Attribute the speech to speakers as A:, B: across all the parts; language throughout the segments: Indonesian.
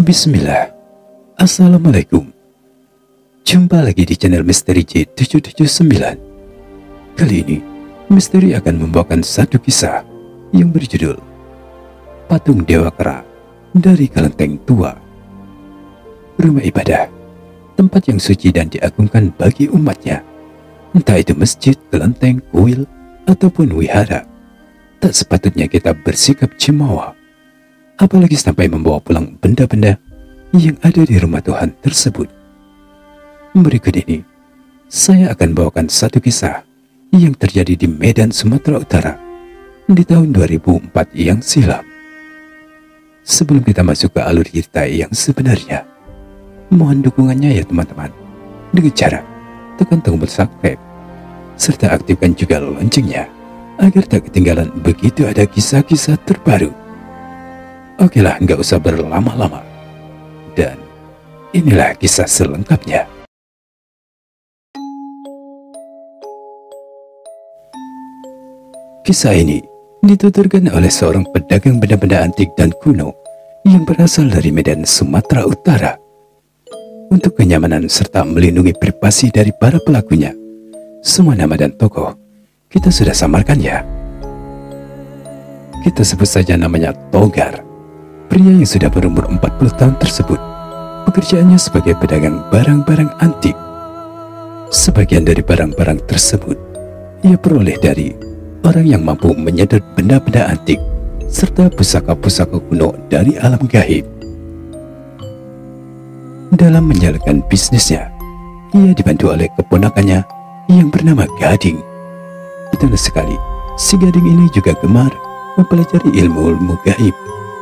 A: Bismillah. Assalamualaikum. Jumpa lagi di channel Misteri J779. Kali ini, Misteri akan membawakan satu kisah yang berjudul Patung Dewa Kera dari Kelenteng Tua. Rumah ibadah, tempat yang suci dan diagungkan bagi umatnya. Entah itu masjid, kelenteng, kuil, ataupun wihara. Tak sepatutnya kita bersikap cemooh, apalagi sampai membawa pulang benda-benda yang ada di rumah Tuhan tersebut. Berikut ini, saya akan bawakan satu kisah yang terjadi di Medan, Sumatera Utara di tahun 2004 yang silam. Sebelum kita masuk ke alur cerita yang sebenarnya, mohon dukungannya ya teman-teman, dengan cara tekan tombol subscribe, serta aktifkan juga loncengnya, agar tak ketinggalan begitu ada kisah-kisah terbaru. Oke lah, nggak usah berlama-lama. Dan inilah kisah selengkapnya. Kisah ini dituturkan oleh seorang pedagang benda-benda antik dan kuno yang berasal dari Medan, Sumatera Utara. Untuk kenyamanan serta melindungi privasi dari para pelakunya, semua nama dan tokoh kita sudah samarkan ya. Kita sebut saja namanya Togar. Pria yang sudah berumur 40 tahun tersebut, pekerjaannya sebagai pedagang barang-barang antik. Sebagian dari barang-barang tersebut ia peroleh dari orang yang mampu menyedot benda-benda antik serta pusaka-pusaka kuno dari alam gaib. Dalam menjalankan bisnisnya, ia dibantu oleh keponakannya yang bernama Gading. Betul sekali, si Gading ini juga gemar mempelajari ilmu-ilmu gaib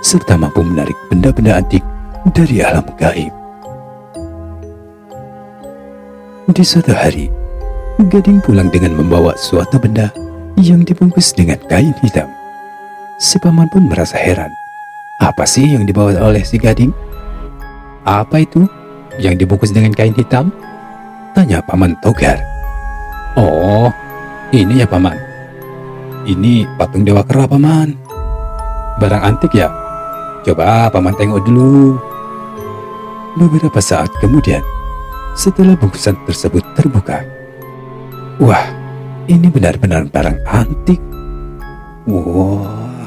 A: serta mampu menarik benda-benda antik dari alam gaib. Di suatu hari, Gading pulang dengan membawa suatu benda yang dibungkus dengan kain hitam. Si paman pun merasa heran. Apa sih yang dibawa oleh si Gading? Apa itu yang dibungkus dengan kain hitam? Tanya paman Togar. Oh, ini ya paman. Ini patung Dewa Kera paman. Barang antik ya? Coba paman tengok dulu. Beberapa saat kemudian, setelah bungkusan tersebut terbuka, wah, ini benar-benar barang antik. Wah,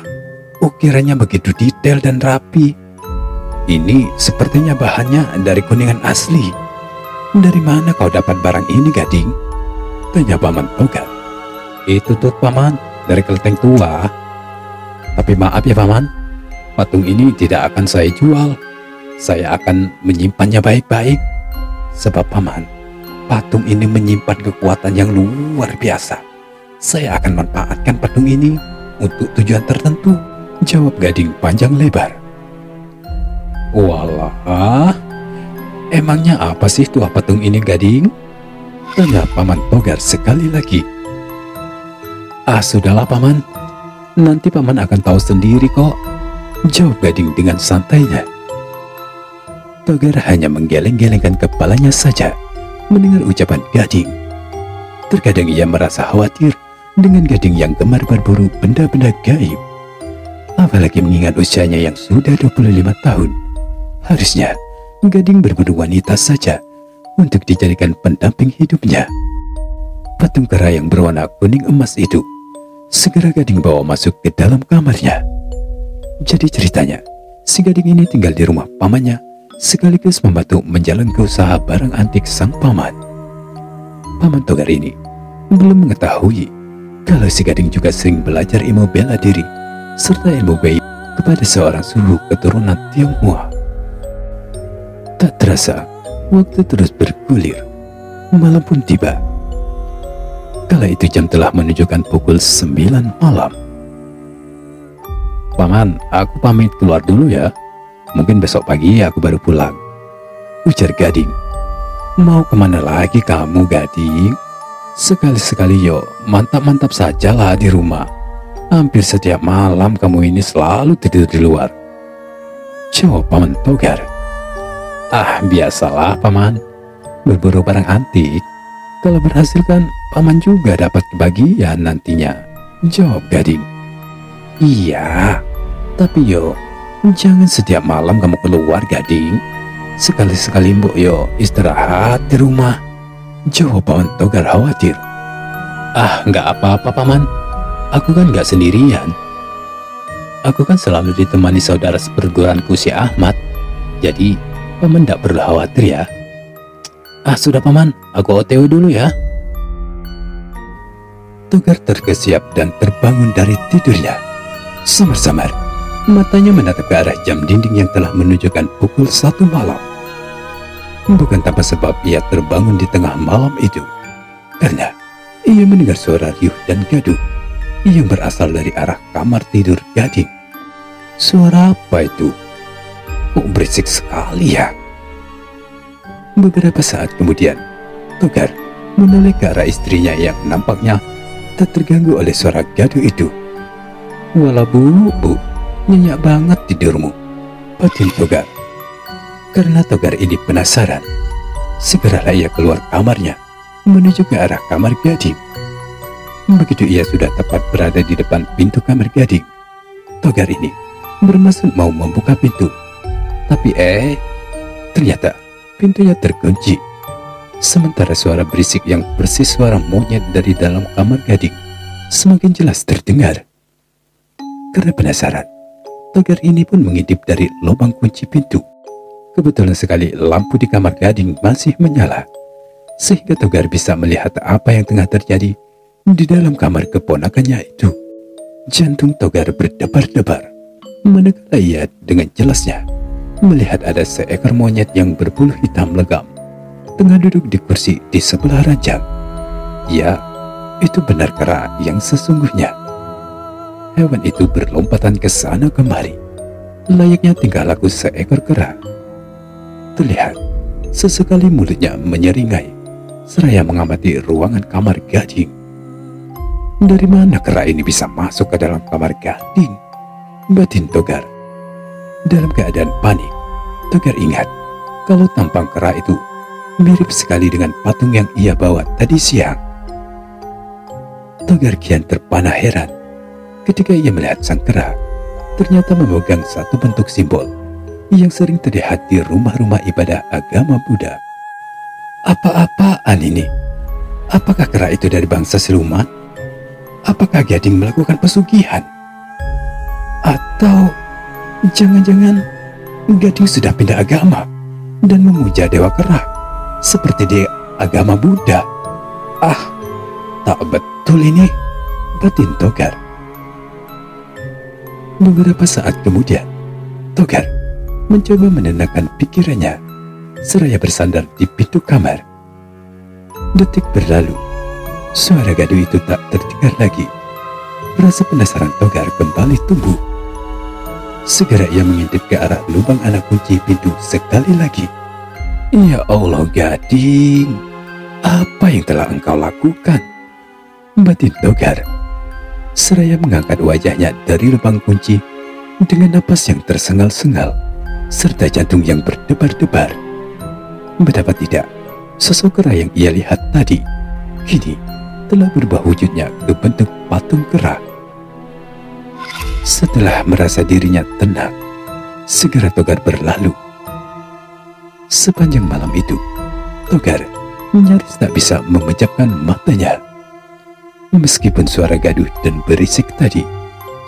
A: ukirannya begitu detail dan rapi. Ini sepertinya bahannya dari kuningan asli. Dari mana kau dapat barang ini, Gading? Tanya paman Togar. Itu tuh paman, dari Kelenteng Tua. Tapi maaf ya paman, patung ini tidak akan saya jual. Saya akan menyimpannya baik-baik. Sebab paman, patung ini menyimpan kekuatan yang luar biasa. Saya akan manfaatkan patung ini untuk tujuan tertentu, jawab Gading panjang lebar. Walah, emangnya apa sih tuah patung ini, Gading? Tanya paman Togar sekali lagi. Ah, sudahlah paman, nanti paman akan tahu sendiri kok, jawab Gading dengan santainya. Togar hanya menggeleng-gelengkan kepalanya saja mendengar ucapan Gading. Terkadang ia merasa khawatir dengan Gading yang gemar berburu benda-benda gaib. Apalagi mengingat usianya yang sudah 25 tahun. Harusnya Gading berburu wanita saja untuk dijadikan pendamping hidupnya. Patung kera yang berwarna kuning emas itu segera Gading bawa masuk ke dalam kamarnya. Jadi ceritanya, si Gading ini tinggal di rumah pamannya sekaligus membantu menjalankan usaha barang antik sang paman. Paman Togar ini belum mengetahui kalau si Gading juga sering belajar ilmu bela diri serta ilmu gaib kepada seorang suhu keturunan Tionghoa. Tak terasa, waktu terus bergulir. Malam pun tiba. Kala itu jam telah menunjukkan pukul 9 malam. Paman, aku pamit keluar dulu ya. Mungkin besok pagi aku baru pulang, ujar Gading. Mau kemana lagi kamu, Gading? Sekali-sekali yo, mantap-mantap sajalah di rumah. Hampir setiap malam kamu ini selalu tidur di luar, jawab paman Togar. Ah, biasalah paman, berburu barang antik. Kalau berhasil kan paman juga dapat kebagian nantinya, jawab Gading. Iya, tapi yo, Jangan setiap malam kamu keluar, Gading. Sekali-sekali mbok yo istirahat di rumah, jawab Paman Togar khawatir. Ah, nggak apa-apa Paman, aku kan nggak sendirian. Aku kan selalu ditemani saudara seperguruanku si Ahmad, jadi Paman nggak perlu khawatir ya. Ah sudah Paman, aku OTW dulu ya. Togar terkesiap dan terbangun dari tidurnya. Samar-samar matanya menatap ke arah jam dinding yang telah menunjukkan pukul 1 malam. Bukan tanpa sebab ia terbangun di tengah malam itu, karena ia mendengar suara riuh dan gaduh yang berasal dari arah kamar tidur Gading. Suara apa itu? Kok berisik sekali ya? Beberapa saat kemudian, Togar menoleh ke arah istrinya yang nampaknya tak terganggu oleh suara gaduh itu. Walah bu, nyenyak banget tidurmu, batin Togar. Karena Togar ini penasaran, segeralah ia keluar kamarnya menuju ke arah kamar Gading. Begitu ia sudah tepat berada di depan pintu kamar Gading, Togar ini bermaksud mau membuka pintu, tapi ternyata pintunya terkunci. Sementara suara berisik yang persis suara monyet dari dalam kamar Gading semakin jelas terdengar. Karena penasaran, Togar ini pun mengintip dari lubang kunci pintu. Kebetulan sekali lampu di kamar Gading masih menyala, sehingga Togar bisa melihat apa yang tengah terjadi di dalam kamar keponakannya itu. Jantung Togar berdebar-debar, manakala ia dengan jelasnya melihat ada seekor monyet yang berbulu hitam legam tengah duduk di kursi di sebelah ranjang. Ya, itu benar kera yang sesungguhnya. Hewan itu berlompatan ke sana kemari, layaknya tingkah laku seekor kera. Terlihat sesekali mulutnya menyeringai, seraya mengamati ruangan kamar Gading. Dari mana kera ini bisa masuk ke dalam kamar Gading? Batin Togar. Dalam keadaan panik, Togar ingat kalau tampang kera itu mirip sekali dengan patung yang ia bawa tadi siang. Togar kian terpana heran ketika ia melihat sang kera ternyata memegang satu bentuk simbol yang sering terlihat di rumah-rumah ibadah agama Buddha. Apa-apaan ini? Apakah kera itu dari bangsa siluman? Apakah Gading melakukan pesugihan? Atau jangan-jangan Gading sudah pindah agama dan memuja dewa kera seperti di agama Buddha? Ah, tak betul ini, batin Togar. Beberapa saat kemudian, Togar mencoba menenangkan pikirannya seraya bersandar di pintu kamar. Detik berlalu, suara gaduh itu tak terdengar lagi. Rasa penasaran Togar kembali tumbuh. Segera ia mengintip ke arah lubang anak kunci pintu sekali lagi. Ya Allah Gading, apa yang telah engkau lakukan? Batin Togar seraya mengangkat wajahnya dari lubang kunci dengan napas yang tersengal-sengal serta jantung yang berdebar-debar. Betapa tidak, sosok kera yang ia lihat tadi kini telah berubah wujudnya ke bentuk patung kera. Setelah merasa dirinya tenang, segera Togar berlalu. Sepanjang malam itu, Togar nyaris tak bisa memejamkan matanya. Meskipun suara gaduh dan berisik tadi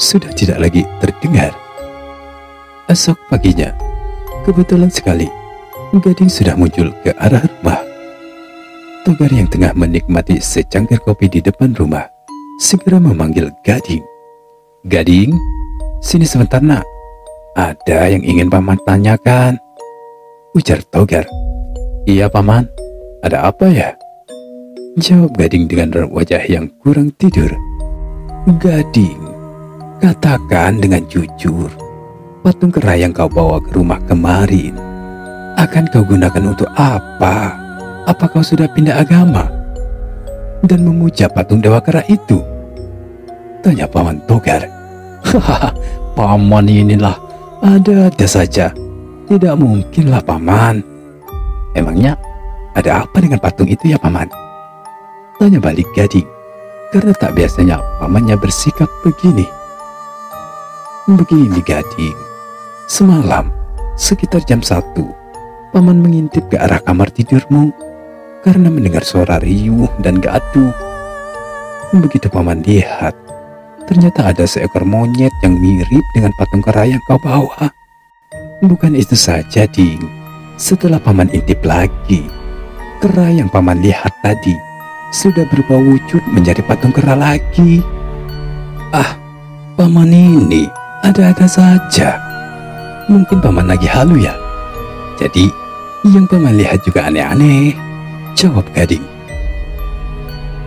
A: sudah tidak lagi terdengar. Esok paginya, kebetulan sekali Gading sudah muncul ke arah rumah. Togar yang tengah menikmati secangkir kopi di depan rumah segera memanggil Gading. Gading, sini sebentar nak. Ada yang ingin paman tanyakan, ujar Togar. Iya paman, ada apa ya? Jawab Gading dengan raut wajah yang kurang tidur. Gading, katakan dengan jujur, patung kera yang kau bawa ke rumah kemarin akan kau gunakan untuk apa? Apa kau sudah pindah agama dan memuja patung dewa kera itu? Tanya Paman Togar. Hahaha, paman inilah ada-ada saja. Tidak mungkinlah paman. Emangnya ada apa dengan patung itu ya paman? Tanya balik Gading, karena tak biasanya pamannya bersikap begini. Begini Gading, Semalam, sekitar jam 1, Paman mengintip ke arah kamar tidurmu karena mendengar suara riuh dan gaduh. Begitu Paman lihat, ternyata ada seekor monyet yang mirip dengan patung kera yang kau bawa. Bukan itu saja, Ding. Setelah Paman intip lagi, kera yang Paman lihat tadi sudah berubah wujud menjadi patung kera lagi. Ah, Paman ini ada-ada saja. Mungkin Paman lagi halu ya. Jadi, yang Paman lihat juga aneh-aneh, jawab Gading.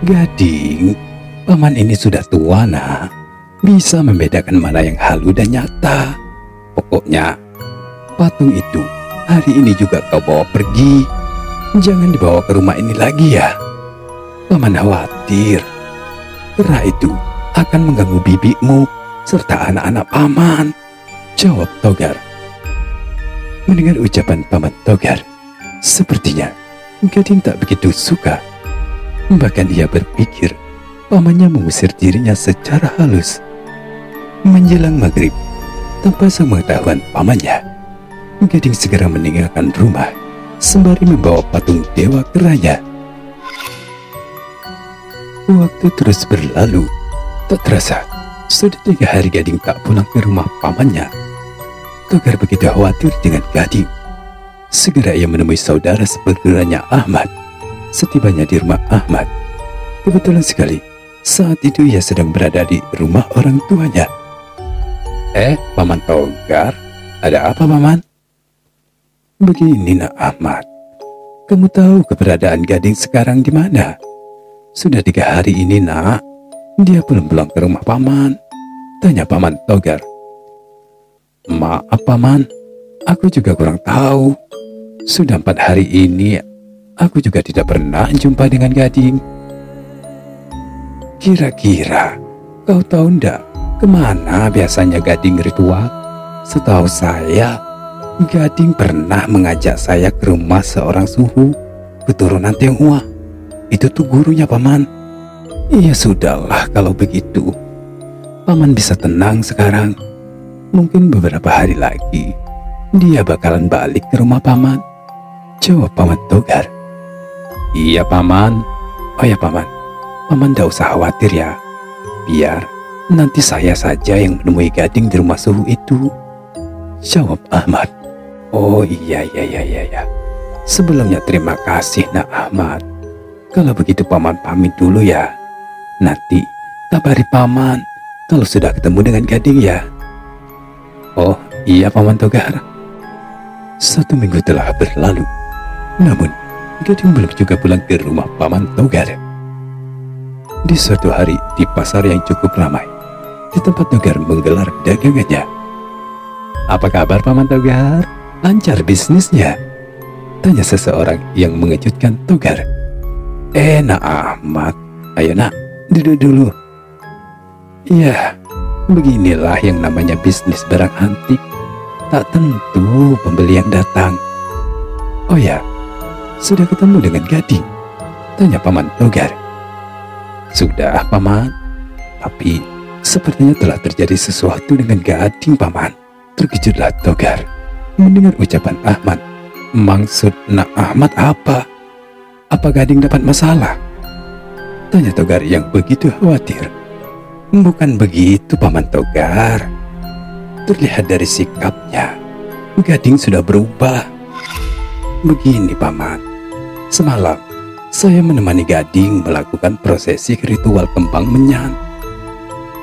A: Gading, Paman ini sudah tua, nak. Bisa membedakan mana yang halu dan nyata. Pokoknya, patung itu hari ini juga kau bawa pergi. Jangan dibawa ke rumah ini lagi ya. Paman khawatir kera itu akan mengganggu bibimu serta anak-anak Paman, jawab Togar. Mendengar ucapan Paman Togar, sepertinya Gading tak begitu suka. Bahkan ia berpikir pamannya mengusir dirinya secara halus. Menjelang maghrib, tanpa sepengetahuan pamannya, Gading segera meninggalkan rumah sembari membawa patung dewa keranya. Waktu terus berlalu, tak terasa sudah 3 hari Gading tak pulang ke rumah pamannya. Togar begitu khawatir dengan Gading. Segera ia menemui saudara seperguruannya Ahmad. Setibanya di rumah Ahmad, kebetulan sekali saat itu ia sedang berada di rumah orang tuanya. Paman Togar, ada apa Paman? Begini nak Ahmad, kamu tahu keberadaan Gading sekarang di mana? Sudah 3 hari ini nak, dia belum pulang ke rumah Paman, tanya Paman Togar. Maaf Paman, aku juga kurang tahu. Sudah 4 hari ini aku juga tidak pernah jumpa dengan Gading. Kira-kira kau tahu ndak kemana biasanya Gading ritual? Setahu saya, Gading pernah mengajak saya ke rumah seorang suhu keturunan Tionghoa. Itu tuh gurunya Paman. Iya sudahlah kalau begitu. Paman bisa tenang sekarang. Mungkin beberapa hari lagi dia bakalan balik ke rumah Paman, jawab Paman Togar. Iya Paman. Oh ya Paman, Paman tidak usah khawatir ya. Biar nanti saya saja yang menemui Gading di rumah suhu itu, jawab Ahmad. Oh iya. Sebelumnya terima kasih nak Ahmad. Kalau begitu Paman pamit dulu ya. Nanti kabari Paman kalau sudah ketemu dengan Gading ya. Oh iya Paman Togar. 1 minggu telah berlalu, namun Gading belum juga pulang ke rumah Paman Togar. Di suatu hari di pasar yang cukup ramai, di tempat Togar menggelar dagangannya. Apa kabar Paman Togar? Lancar bisnisnya? Tanya seseorang yang mengejutkan Togar. Nak Ahmad, ayo nak, duduk dulu. Ya, beginilah yang namanya bisnis barang antik. Tak tentu pembeli yang datang. Oh ya, sudah ketemu dengan Gading? Tanya Paman Togar. Sudah Paman, tapi sepertinya telah terjadi sesuatu dengan Gading Paman. Terkejutlah Togar mendengar ucapan Ahmad. Maksud nak Ahmad apa? Apa Gading dapat masalah? Tanya Togar yang begitu khawatir. Bukan begitu Paman Togar. Terlihat dari sikapnya, Gading sudah berubah. Begini Paman, semalam saya menemani Gading melakukan prosesi ritual kembang menyan.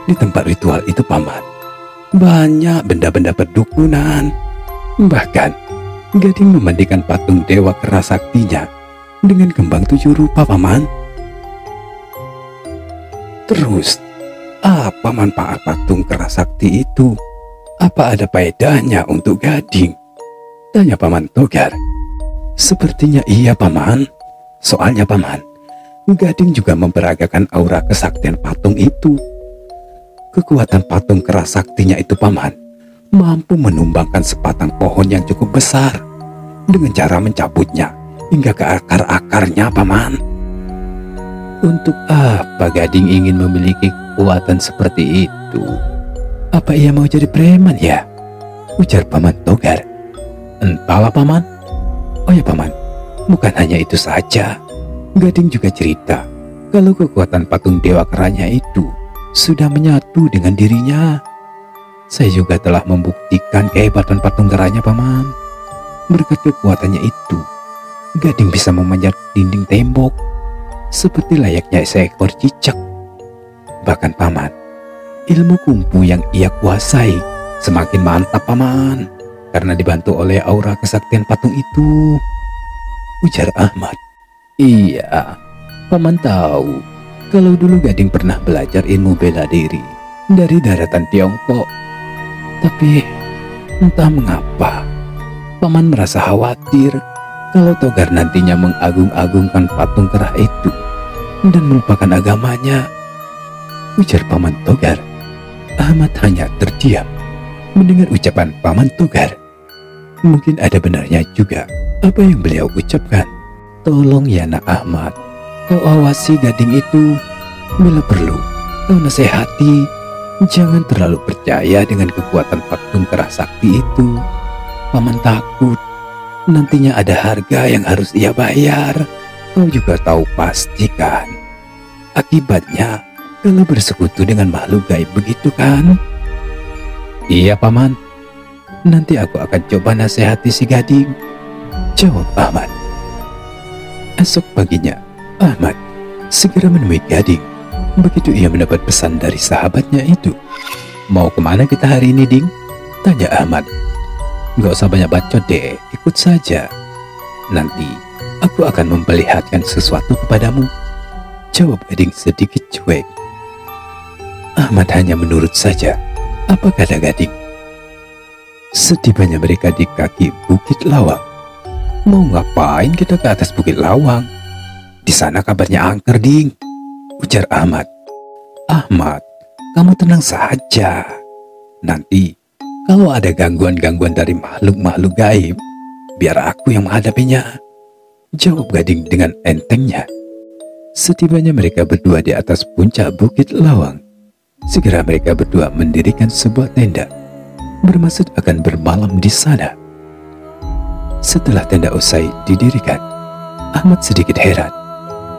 A: Di tempat ritual itu Paman, banyak benda-benda perdukunan. Bahkan Gading memandikan patung dewa kera saktinya dengan kembang 7 rupa Paman. Terus, apa manfaat patung kera sakti itu? Apa ada faedahnya untuk Gading? Tanya Paman Togar. Sepertinya iya Paman. Soalnya Paman, Gading juga memperagakan aura kesaktian patung itu. Kekuatan patung kera saktinya itu Paman mampu menumbangkan sebatang pohon yang cukup besar dengan cara mencabutnya hingga ke akar-akarnya Paman. Untuk apa Gading ingin memiliki kekuatan seperti itu? Apa ia mau jadi preman ya? ujar Paman Togar. Entahlah Paman. Oh ya Paman, bukan hanya itu saja. Gading juga cerita kalau kekuatan patung dewa keranya itu sudah menyatu dengan dirinya. Saya juga telah membuktikan kehebatan patung keranya Paman. Berkat kekuatannya itu, Gading bisa memanjat dinding tembok seperti layaknya seekor cicak. Bahkan Paman, ilmu kungfu yang ia kuasai semakin mantap Paman, karena dibantu oleh aura kesaktian patung itu, ujar Ahmad. Iya, Paman tahu kalau dulu Gading pernah belajar ilmu bela diri dari daratan Tiongkok. Tapi entah mengapa Paman merasa khawatir kalau Togar nantinya mengagung-agungkan patung kera itu dan melupakan agamanya, ujar Paman Togar. Ahmad hanya terdiam mendengar ucapan Paman Togar. Mungkin ada benarnya juga apa yang beliau ucapkan. Tolong ya nak Ahmad, kau awasi Gading itu. Bila perlu, kau nasihati. Jangan terlalu percaya dengan kekuatan patung kera sakti itu. Paman takut nantinya ada harga yang harus ia bayar. Kau juga tahu pasti kan akibatnya kalau bersekutu dengan makhluk gaib, begitu kan? Iya Paman, nanti aku akan coba nasihati si Gading, jawab Ahmad. Esok paginya, Ahmad segera menemui Gading. Begitu ia mendapat pesan dari sahabatnya itu. Mau kemana kita hari ini, Ding? Tanya Ahmad. Gak usah banyak bacot deh, ikut saja. Nanti aku akan memperlihatkan sesuatu kepadamu, jawab Gading sedikit cuek. Ahmad hanya menurut saja apa kata Gading. Setibanya mereka di kaki Bukit Lawang. Mau ngapain kita ke atas Bukit Lawang? Di sana kabarnya angker, Ding, ujar Ahmad. Ahmad, kamu tenang saja. Nanti kalau ada gangguan-gangguan dari makhluk-makhluk gaib, biar aku yang menghadapinya, jawab Gading dengan entengnya. Setibanya mereka berdua di atas puncak Bukit Lawang, segera mereka berdua mendirikan sebuah tenda, bermaksud akan bermalam di sana. Setelah tenda usai didirikan, Ahmad sedikit heran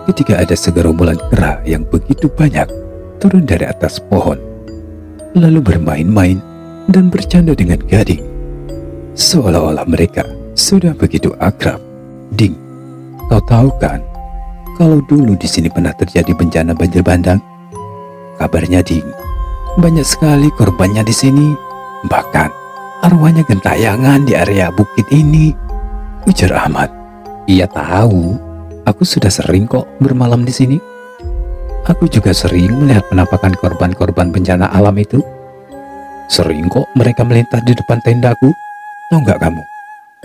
A: ketika ada segerombolan kera yang begitu banyak turun dari atas pohon, lalu bermain-main dan bercanda dengan Gading, seolah-olah mereka sudah begitu akrab. Ding, kau tahu kan kalau dulu di sini pernah terjadi bencana banjir bandang? Kabarnya Ding, banyak sekali korbannya di sini. Bahkan arwahnya gentayangan di area bukit ini, ujar Ahmad. Iya tahu, aku sudah sering kok bermalam di sini. Aku juga sering melihat penampakan korban-korban bencana alam itu. Sering kok mereka melintas di depan tendaku. Tahu nggak kamu,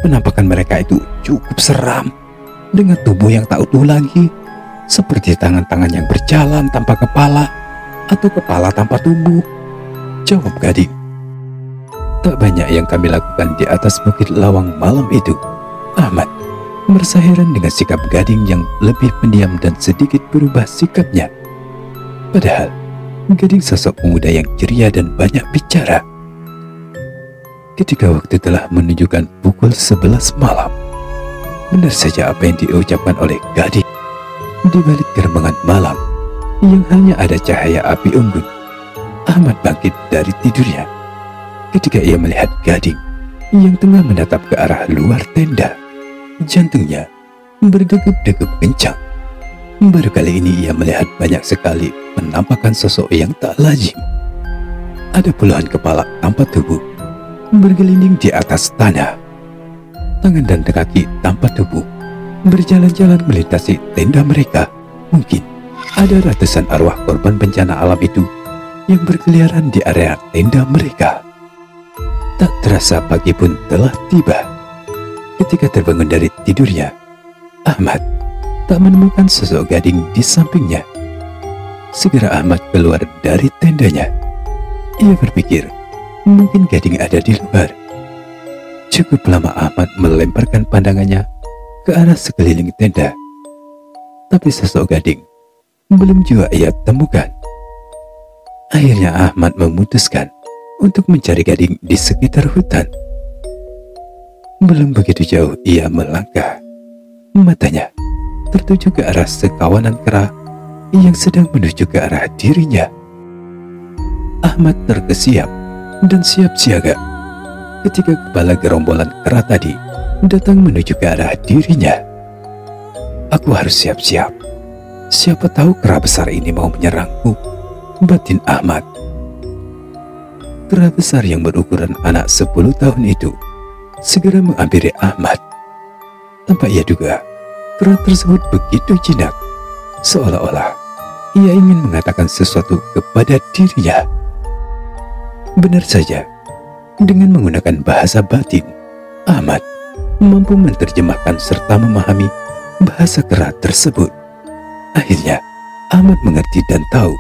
A: penampakan mereka itu cukup seram, dengan tubuh yang tak utuh lagi, seperti tangan-tangan yang berjalan tanpa kepala atau kepala tanpa tubuh, jawab Gading. Tak banyak yang kami lakukan di atas Bukit Lawang malam itu. Ahmad merasa heran dengan sikap Gading yang lebih pendiam dan sedikit berubah sikapnya. Padahal Gading sosok pemuda yang ceria dan banyak bicara. Ketika waktu telah menunjukkan pukul 11 malam, benar saja apa yang diucapkan oleh Gading. Di balik gerbang malam yang hanya ada cahaya api unggun, Ahmad bangkit dari tidurnya ketika ia melihat Gading yang tengah menatap ke arah luar tenda. Jantungnya berdegup-degup kencang. Baru kali ini ia melihat banyak sekali penampakan sosok yang tak lazim. Ada puluhan kepala tanpa tubuh bergelinding di atas tanah. Tangan dan kaki tanpa tubuh berjalan-jalan melintasi tenda mereka. Mungkin ada ratusan arwah korban bencana alam itu yang berkeliaran di area tenda mereka. Tak terasa pagi pun telah tiba. Ketika terbangun dari tidurnya, Ahmad tak menemukan sosok Gading di sampingnya. Segera Ahmad keluar dari tendanya. Ia berpikir mungkin Gading ada di luar. Cukup lama Ahmad melemparkan pandangannya ke arah sekeliling tenda, tapi sosok Gading belum juga ia temukan. Akhirnya Ahmad memutuskan untuk mencari Gading di sekitar hutan. Belum begitu jauh ia melangkah. Matanya tertuju ke arah sekawanan kera yang sedang menuju ke arah dirinya. Ahmad terkesiap dan siap siaga ketika kepala gerombolan kera tadi datang menuju ke arah dirinya. Aku harus siap-siap. Siapa tahu kera besar ini mau menyerangku, batin Ahmad. Kera besar yang berukuran anak 10 tahun itu segera menghampiri Ahmad. Tanpa ia duga, kera tersebut begitu jinak, seolah-olah ia ingin mengatakan sesuatu kepada dirinya. Benar saja, dengan menggunakan bahasa batin, Ahmad mampu menerjemahkan serta memahami bahasa kera tersebut. Akhirnya, Ahmad mengerti dan tahu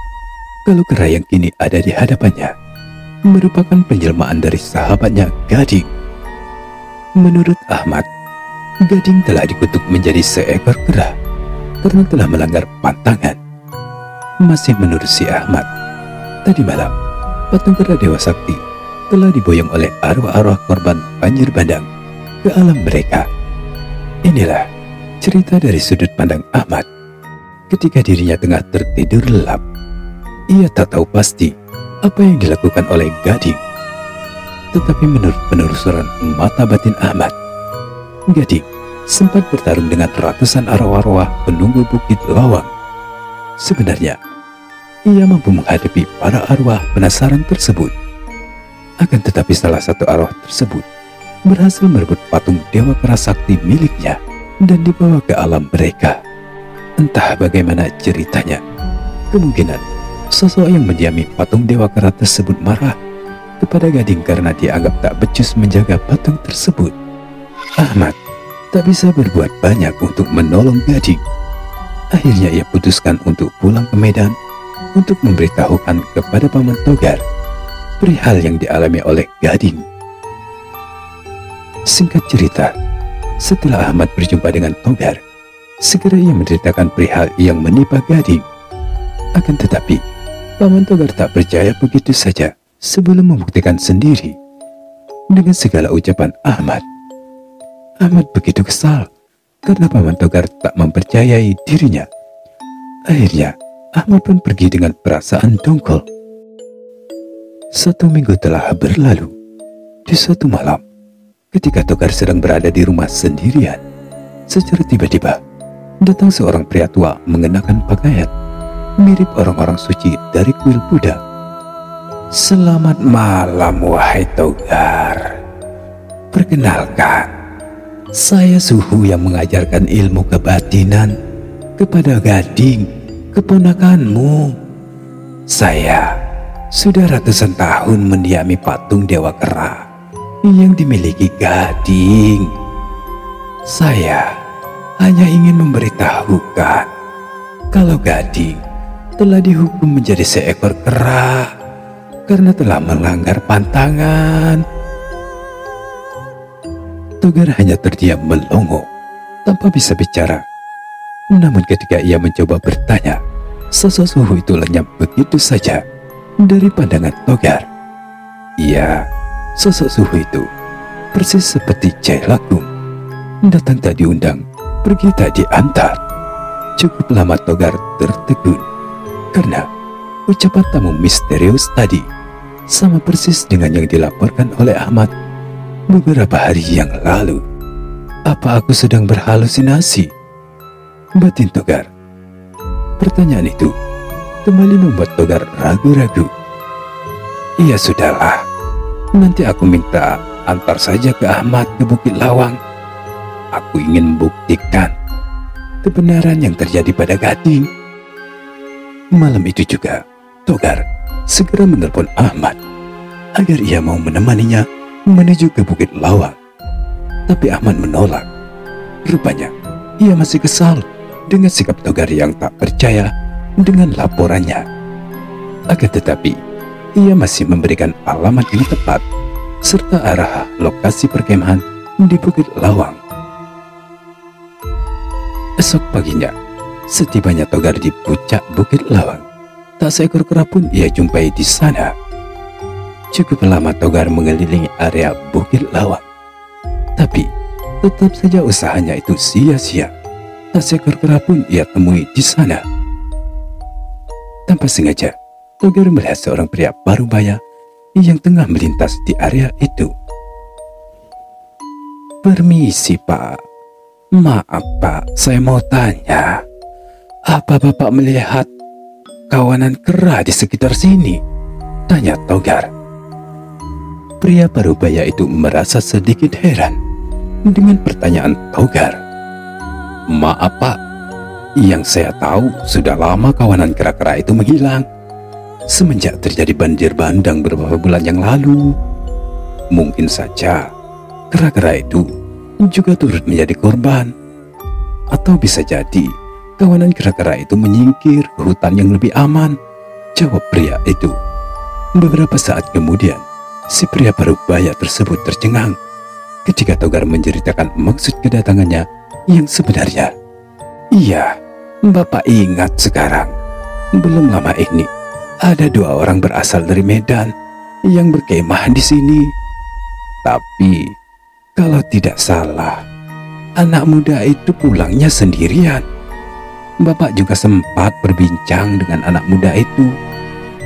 A: kalau kera yang kini ada di hadapannya merupakan penjelmaan dari sahabatnya Gading. Menurut Ahmad, Gading telah dikutuk menjadi seekor kera karena telah melanggar pantangan. Masih menurut si Ahmad, tadi malam patung kera Dewa Sakti telah diboyong oleh arwah-arwah korban banjir bandang ke alam mereka. Inilah cerita dari sudut pandang Ahmad ketika dirinya tengah tertidur lelap. Ia tak tahu pasti apa yang dilakukan oleh Gading. Tetapi menurut penelusuran mata batin Ahmad, Gading sempat bertarung dengan ratusan arwah-arwah penunggu Bukit Lawang. Sebenarnya, ia mampu menghadapi para arwah penasaran tersebut. Akan tetapi salah satu arwah tersebut berhasil merebut patung Dewa Kera Sakti miliknya dan dibawa ke alam mereka. Entah bagaimana ceritanya, kemungkinan sosok yang mendiami patung Dewa Kera tersebut marah kepada Gading karena dianggap tak becus menjaga patung tersebut. Ahmad tak bisa berbuat banyak untuk menolong Gading. Akhirnya ia putuskan untuk pulang ke Medan untuk memberitahukan kepada Paman Togar perihal yang dialami oleh Gading. Singkat cerita, setelah Ahmad berjumpa dengan Togar, segera ia menceritakan perihal yang menimpa Gading. Akan tetapi, Paman Togar tak percaya begitu saja sebelum membuktikan sendiri. Dengan segala ucapan Ahmad begitu kesal karena Paman Togar tak mempercayai dirinya. Akhirnya, Ahmad pun pergi dengan perasaan dongkol. 1 minggu telah berlalu. Di suatu malam, ketika Togar sedang berada di rumah sendirian, secara tiba-tiba datang seorang pria tua mengenakan pakaian mirip orang-orang suci dari kuil Buddha. "Selamat malam, wahai Togar. Perkenalkan, saya Suhu yang mengajarkan ilmu kebatinan kepada Gading, keponakanmu. Saya sudah ratusan tahun mendiami patung Dewa Kera yang dimiliki Gading. Saya hanya ingin memberitahukan kalau Gading telah dihukum menjadi seekor kera karena telah melanggar pantangan." Togar hanya terdiam melongo tanpa bisa bicara. Namun ketika ia mencoba bertanya, sosok Suhu itu lenyap begitu saja dari pandangan Togar. Iya, sosok Suhu itu persis seperti Cai Lagung, datang tak diundang, pergi tak diantar. Cukup lama Togar tertegun karena ucapan tamu misterius tadi sama persis dengan yang dilaporkan oleh Ahmad beberapa hari yang lalu. Apa aku sedang berhalusinasi, batin Togar. Pertanyaan itu kembali membuat Togar ragu-ragu. "Iya sudahlah, nanti aku minta antar saja ke Ahmad ke Bukit Lawang. Aku ingin membuktikan kebenaran yang terjadi pada Gading." Malam itu juga, Togar segera menelpon Ahmad agar ia mau menemaninya menuju ke Bukit Lawang. Tapi Ahmad menolak. Rupanya ia masih kesal dengan sikap Togar yang tak percaya dengan laporannya. Akan tetapi ia masih memberikan alamat yang tepat serta arah lokasi perkemahan di Bukit Lawang. Esok paginya, setibanya Togar di puncak Bukit Lawang, tak seekor kera pun ia jumpai di sana. Cukup lama Togar mengelilingi area Bukit Lawang. Tapi tetap saja usahanya itu sia-sia. Tak seekor kera pun ia temui di sana. Tanpa sengaja, Togar melihat seorang pria parubaya yang tengah melintas di area itu. "Permisi, Pak. Maaf, Pak, saya mau tanya. Apa Bapak melihat kawanan kera di sekitar sini?" tanya Togar. Pria parubaya itu merasa sedikit heran dengan pertanyaan Togar. "Maaf, Pak. Yang saya tahu sudah lama kawanan kera-kera itu menghilang. Semenjak terjadi banjir bandang beberapa bulan yang lalu. Mungkin saja kera-kera itu juga turut menjadi korban. Atau bisa jadi kawanan kera-kera itu menyingkir ke hutan yang lebih aman," jawab pria itu. Beberapa saat kemudian, si pria parubaya tersebut tercengang ketika Togar menceritakan maksud kedatangannya yang sebenarnya. "Iya, Bapak ingat sekarang. Belum lama ini, ada 2 orang berasal dari Medan yang berkemah di sini. Tapi, kalau tidak salah, anak muda itu pulangnya sendirian. Bapak juga sempat berbincang dengan anak muda itu.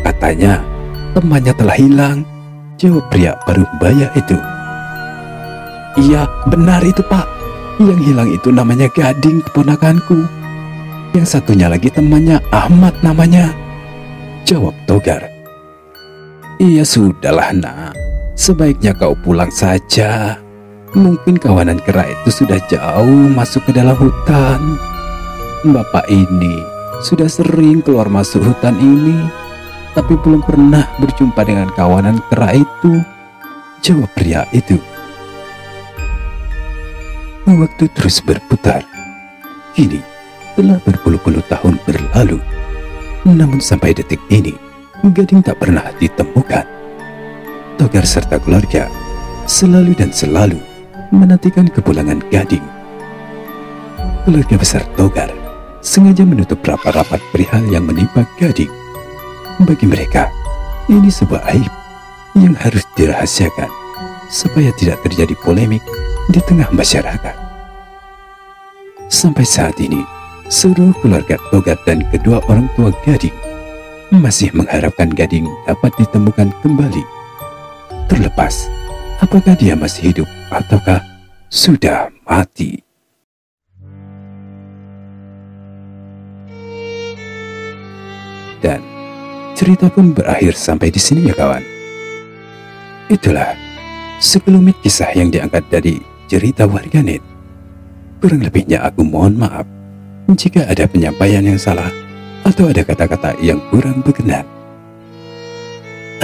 A: Katanya, temannya telah hilang," jawab pria parubaya itu. "Iya, benar itu, Pak. Yang hilang itu namanya Gading, keponakanku. Yang satunya lagi temannya Ahmad namanya," jawab Togar. "Iya sudahlah, Nak. Sebaiknya kau pulang saja. Mungkin kawanan kera itu sudah jauh masuk ke dalam hutan. Bapak ini sudah sering keluar masuk hutan ini, tapi belum pernah berjumpa dengan kawanan kera itu," jawab pria itu. Waktu terus berputar. Kini telah berpuluh-puluh tahun berlalu. Namun sampai detik ini, Gading tak pernah ditemukan. Togar serta keluarga selalu dan selalu menantikan kepulangan Gading. Keluarga besar Togar sengaja menutup rapat-rapat perihal yang menimpa Gading. Bagi mereka, ini sebuah aib yang harus dirahasiakan supaya tidak terjadi polemik di tengah masyarakat. Sampai saat ini, seluruh keluarga Togar dan kedua orang tua Gading masih mengharapkan Gading dapat ditemukan kembali. Terlepas apakah dia masih hidup ataukah sudah mati. Dan cerita pun berakhir sampai di sini ya kawan. Itulah sekelumit kisah yang diangkat dari cerita warganet. Kurang lebihnya aku mohon maaf jika ada penyampaian yang salah atau ada kata-kata yang kurang berkenan.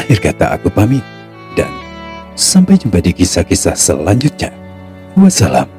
A: Akhir kata aku pamit dan sampai jumpa di kisah-kisah selanjutnya. Wassalam.